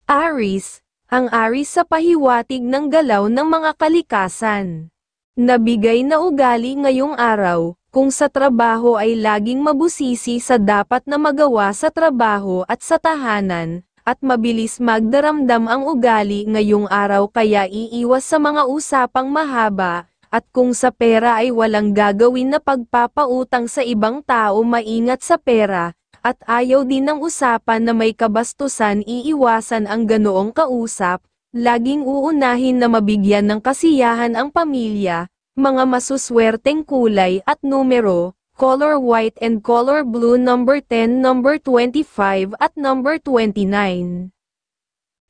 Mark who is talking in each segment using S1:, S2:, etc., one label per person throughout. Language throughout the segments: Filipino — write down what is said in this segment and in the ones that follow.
S1: Aries, ang Aries sa pahiwatig ng galaw ng mga kalikasan. Nabigay na ugali ngayong araw, kung sa trabaho ay laging mabusisi sa dapat na magawa sa trabaho at sa tahanan, at mabilis magdaramdam ang ugali ngayong araw kaya iiwas sa mga usapang mahaba, at kung sa pera ay walang gagawin na pagpapautang sa ibang tao maingat sa pera, at ayaw din ng usapan na may kabastusan iiwasan ang ganoong kausap, laging uunahin na mabigyan ng kasiyahan ang pamilya, mga masuswerteng kulay at numero, color white and color blue number 10, number 25 at number 29.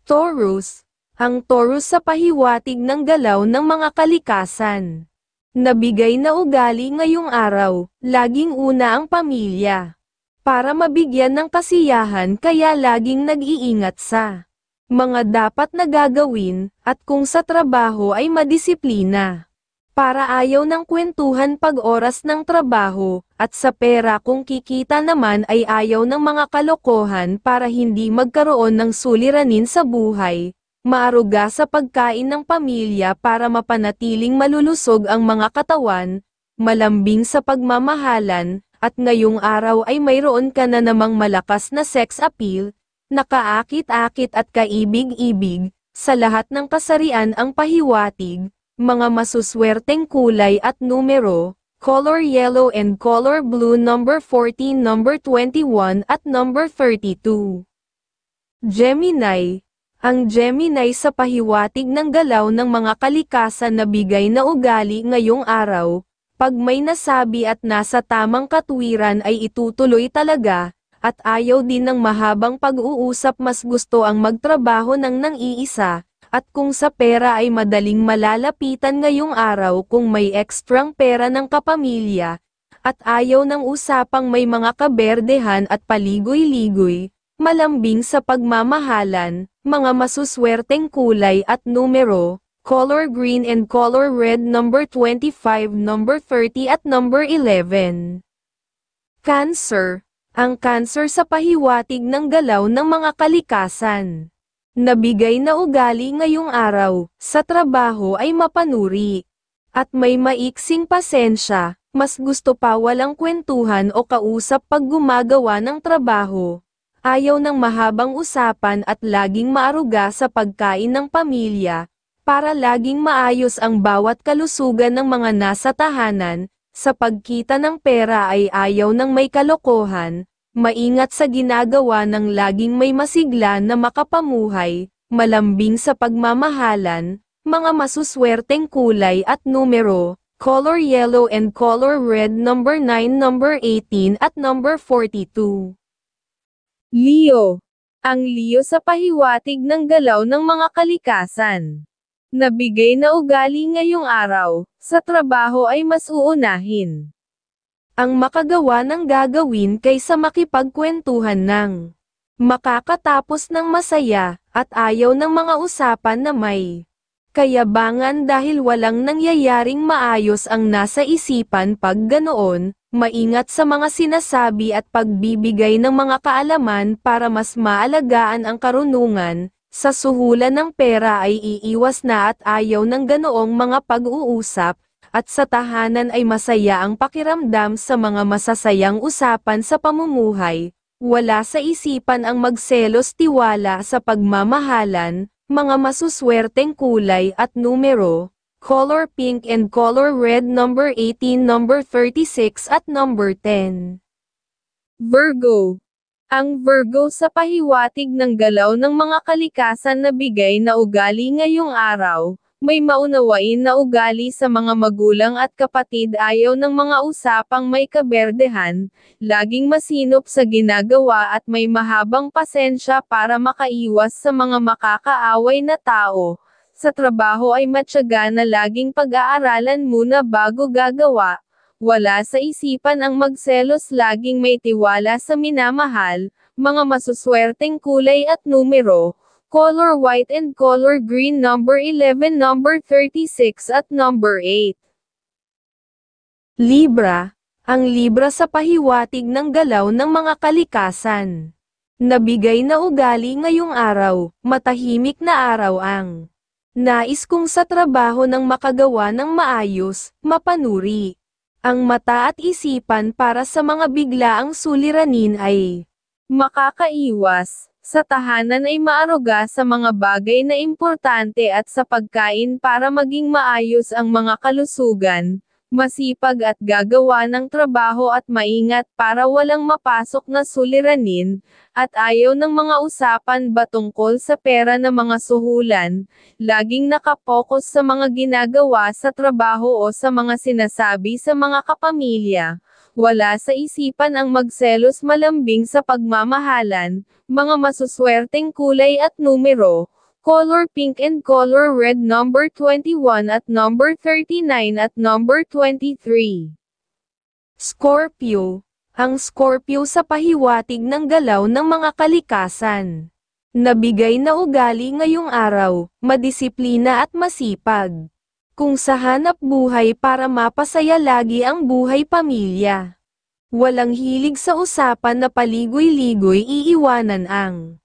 S1: Taurus, ang Taurus sa pahiwatig ng galaw ng mga kalikasan. Nabigay na ugali ngayong araw, laging una ang pamilya. Para mabigyan ng kasiyahan kaya laging nag-iingat sa mga dapat na gagawin, at kung sa trabaho ay madisiplina. Para ayaw ng kwentuhan pag oras ng trabaho, at sa pera kung kikita naman ay ayaw ng mga kalokohan para hindi magkaroon ng suliranin sa buhay. Maaruga sa pagkain ng pamilya para mapanatiling malulusog ang mga katawan, malambing sa pagmamahalan, at ngayong araw ay mayroon ka na namang malakas na sex appeal, nakaakit-akit at kaibig-ibig, sa lahat ng kasarian ang pahiwatig, mga masuswerteng kulay at numero, color yellow and color blue number 14, number 21 at number 32. Gemini, ang Gemini sa pahiwatig ng galaw ng mga kalikasan na bigay na ugali ngayong araw, pag may nasabi at nasa tamang katwiran ay itutuloy talaga, at ayaw din ng mahabang pag-uusap mas gusto ang magtrabaho ng nang-iisa, at kung sa pera ay madaling malalapitan ngayong araw kung may ekstrang pera ng kapamilya, at ayaw ng usapang may mga kaberdehan at paligoy-ligoy, malambing sa pagmamahalan, mga masuswerteng kulay at numero, color green and color red number 25, number 30 at number 11. Cancer, ang Cancer sa pahiwatig ng galaw ng mga kalikasan. Nabigay na ugali ngayong araw, sa trabaho ay mapanuri. At may maiksing pasensya, mas gusto pa walang kwentuhan o kausap pag gumagawa ng trabaho. Ayaw ng mahabang usapan at laging maaruga sa pagkain ng pamilya, para laging maayos ang bawat kalusugan ng mga nasa tahanan, sa pagkita ng pera ay ayaw ng may kalokohan, maingat sa ginagawa ng laging may masigla na makapamuhay, malambing sa pagmamahalan, mga masuswerteng kulay at numero, color yellow and color red number 9, number 18 at number 42. Leo, ang Leo sa pahiwatig ng galaw ng mga kalikasan. Nabigay na ugali ngayong araw, sa trabaho ay mas uunahin ang makagawa ng gagawin kaysa makipagkwentuhan ng makakatapos ng masaya, at ayaw ng mga usapan na may kayabangan dahil walang nangyayaring maayos ang nasa isipan pag ganoon, maingat sa mga sinasabi at pagbibigay ng mga kaalaman para mas maalagaan ang karunungan. Sa suhulan ng pera ay iiwas na at ayaw ng ganoong mga pag-uusap, at sa tahanan ay masaya ang pakiramdam sa mga masasayang usapan sa pamumuhay, wala sa isipan ang magselos tiwala sa pagmamahalan, mga masuswerteng kulay at numero, color pink and color red number 18, number 36 at number 10. Virgo, ang Virgo sa pahiwatig ng galaw ng mga kalikasan na bigay na ugali ngayong araw, may maunawain na ugali sa mga magulang at kapatid ayaw ng mga usapang may kaberdehan, laging masinop sa ginagawa at may mahabang pasensya para makaiwas sa mga makakaaway na tao. Sa trabaho ay matyaga na laging pag-aaralan muna bago gagawa. Wala sa isipan ang magselos laging may tiwala sa minamahal, mga masuswerteng kulay at numero, color white and color green number 11, number 36 at number 8. Libra, ang Libra sa pahiwatig ng galaw ng mga kalikasan. Nabigay na ugali ngayong araw, matahimik na araw ang nais kong sa trabaho ng makagawa ng maayos, mapanuri. Ang mata at isipan para sa mga biglaang suliranin ay makakaiwas. Sa tahanan ay maaruga sa mga bagay na importante at sa pagkain para maging maayos ang mga kalusugan, masipag at gagawa ng trabaho at maingat para walang mapasok na suliranin, at ayaw ng mga usapan ba tungkol sa pera na mga suhulan, laging nakapokus sa mga ginagawa sa trabaho o sa mga sinasabi sa mga kapamilya. Wala sa isipan ang magselos malambing sa pagmamahalan, mga masuswerteng kulay at numero, color pink and color red number 21 at number 39 at number 23. Scorpio. Ang Scorpio sa pahiwatig ng galaw ng mga kalikasan. Nabigay na ugali ngayong araw, madisiplina at masipag. Kung sa hanap buhay para mapasaya lagi ang buhay pamilya. Walang hilig sa usapan na paligoy-ligoy, iiwanan ang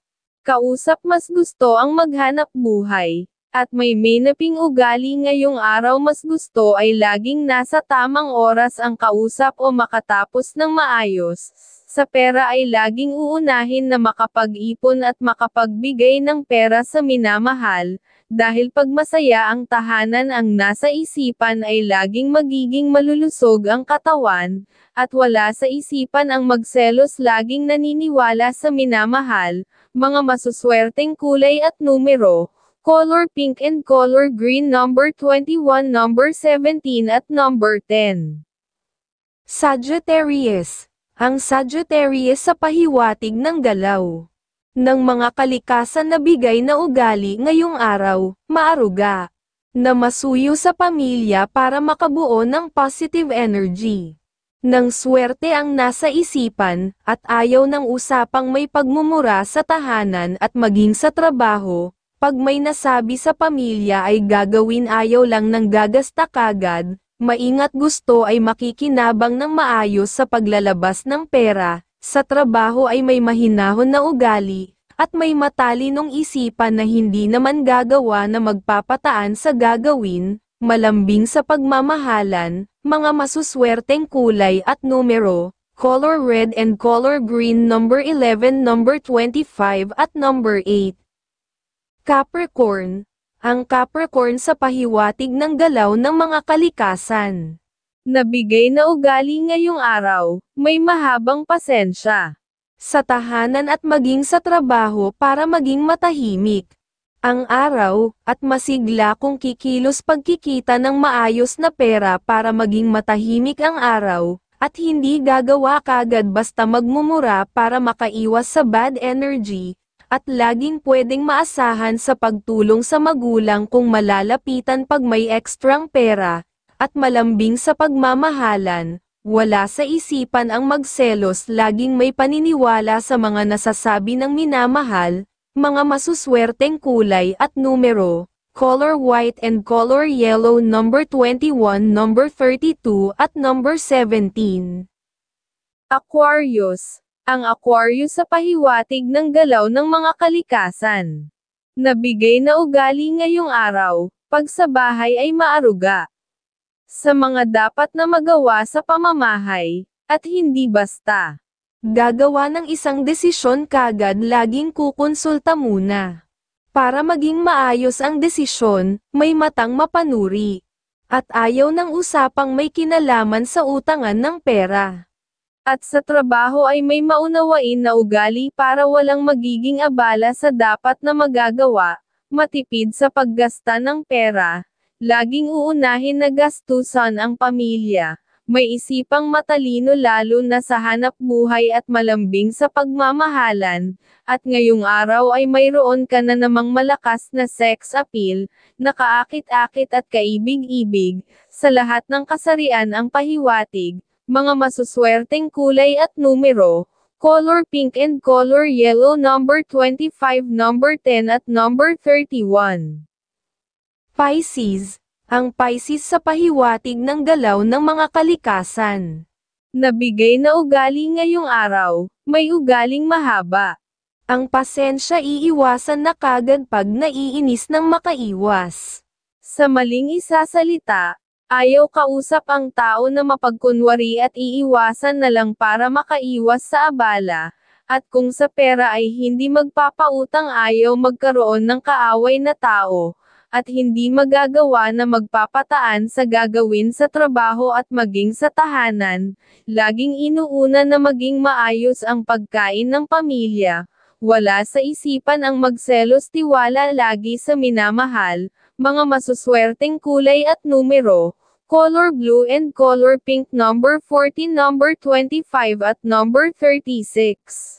S1: kausap, mas gusto ang maghanap buhay. At may menaping ugali ngayong araw, mas gusto ay laging nasa tamang oras ang kausap o makatapos ng maayos. Sa pera ay laging uunahin na makapag-ipon at makapagbigay ng pera sa minamahal, dahil pag masaya ang tahanan ang nasa isipan ay laging magiging malulusog ang katawan, at wala sa isipan ang magselos, laging naniniwala sa minamahal, mga masuswerteng kulay at numero, color pink and color green number 21, number 17 at number 10. Sagittarius. Ang Sagittarius sa pahiwatig ng galaw ng mga kalikasan na bigay na ugali ngayong araw, maaruga, na masuyo sa pamilya para makabuo ng positive energy. Nang swerte ang nasa isipan, at ayaw ng usapang may pagmumura sa tahanan at maging sa trabaho. Pag may nasabi sa pamilya ay gagawin, ayaw lang ng gagasta kagad. Maingat, gusto ay makikinabang ng maayos sa paglalabas ng pera. Sa trabaho ay may mahinahon na ugali, at may matalinong isipan na hindi naman gagawa na magpapataan sa gagawin. Malambing sa pagmamahalan, mga masuswerteng kulay at numero, color red and color green number 11, number 25 at number 8. Capricorn. Ang Capricorn sa pahiwatig ng galaw ng mga kalikasan. Nabigay na ugali ngayong araw, may mahabang pasensya sa tahanan at maging sa trabaho para maging matahimik ang araw, at masigla kung kikilos pagkikita ng maayos na pera para maging matahimik ang araw, at hindi gagawa kagad basta magmumura para makaiwas sa bad energy. At laging pwedeng maasahan sa pagtulong sa magulang kung malalapitan pag may ekstrang pera, at malambing sa pagmamahalan, wala sa isipan ang magselos, laging may paniniwala sa mga nasasabi ng minamahal, mga masuswerteng kulay at numero, color white and color yellow number 21, number 32 at number 17. Aquarius. Ang Aquarius sa pahiwatig ng galaw ng mga kalikasan. Nabigay na ugali ngayong araw, pag sa bahay ay maaruga sa mga dapat na magawa sa pamamahay, at hindi basta gagawa ng isang desisyon kagad, laging kukonsulta muna. Para maging maayos ang desisyon, may matang mapanuri. At ayaw ng usapang may kinalaman sa utangan ng pera. At sa trabaho ay may maunawain na ugali para walang magiging abala sa dapat na magagawa, matipid sa paggasta ng pera, laging uunahin na gastusan ang pamilya, may isipang matalino lalo na sa hanap buhay at malambing sa pagmamahalan, at ngayong araw ay mayroon ka na namang malakas na sex appeal, nakaakit-akit at kaibig-ibig, sa lahat ng kasarian ang pahiwatig. Mga masuswerteng kulay at numero, color pink and color yellow number 25, number 10 at number 31. Pisces. Ang Pisces sa pahiwatig ng galaw ng mga kalikasan. Nabigay na ugali ngayong araw, may ugaling mahaba Ang pasensya iiwasan na kagad pag naiinis ng makaiwas. Sa maling isasalita, ayaw kausap ang tao na mapagkunwari at iiwasan na lang para makaiwas sa abala. At kung sa pera ay hindi magpapautang, ayaw magkaroon ng kaaway na tao, at hindi magagawa na magpapataan sa gagawin sa trabaho at maging sa tahanan. Laging inuuna na maging maayos ang pagkain ng pamilya. Wala sa isipan ang magselos, tiwala lagi sa minamahal. Mga masuswerteng kulay at numero: color blue and color pink, number 14, number 25 at number 36.